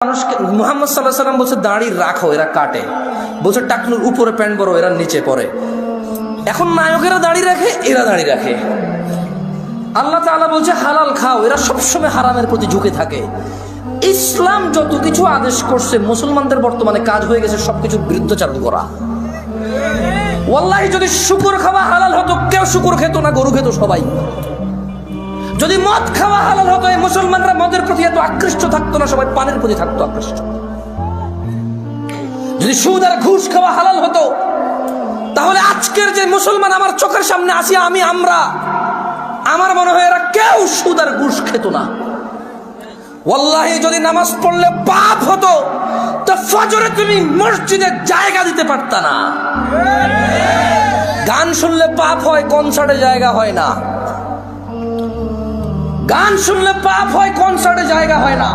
মানুষকে মুহাম্মদ সাল্লাল্লাহু আলাইহি ওয়াসাল্লাম বলছে দাড়ি রাখো, এরা কাটে। বলছে টাকনুর উপরে প্যান্ট বড়, এরা নিচে পড়ে। এখন নায়কেরা দাড়ি রাখে, এরা দাড়ি রাখে। আল্লাহ তাআলা বলছে হালাল খাও, এরা সবসময় হারামের প্রতি ঝুঁকে থাকে। ইসলাম যত কিছু আদেশ করছে, মুসলমানদের বর্তমানে কাজ হয়ে গেছে সবকিছুর বিরুদ্ধাচারণ করা। ওয়াল্লাহি যদি শুকর খাওয়া হালাল হতো, কেউ শুকর খেত না, গরু খেত সবাই। যদি মদ খাওয়া হালাল হতো, এই মুসলমানরা মদের প্রতি এত আকৃষ্ট থাকতো না, সবাই পানের প্রতি থাকতো আকৃষ্ট। যদি সুদ আর ঘুষ খাওয়া হালাল হতো, তাহলে আজকের যে মুসলমান আমার চোখের সামনে আসি আমরা আমার মনে হয় এরা কেউ সুদ আর ঘুষ খেত না। ওয়াল্লাহি যদি নামাজ পড়লে পাপ হতো, তো ফজরে তুমি মসজিদে জায়গা দিতে পারতা না। গান শুনলে পাপ হয়, কনসার্টে জায়গা হয় না। গান শুনলে পাপ হয়, কনসার্টে জায়গা হয় না।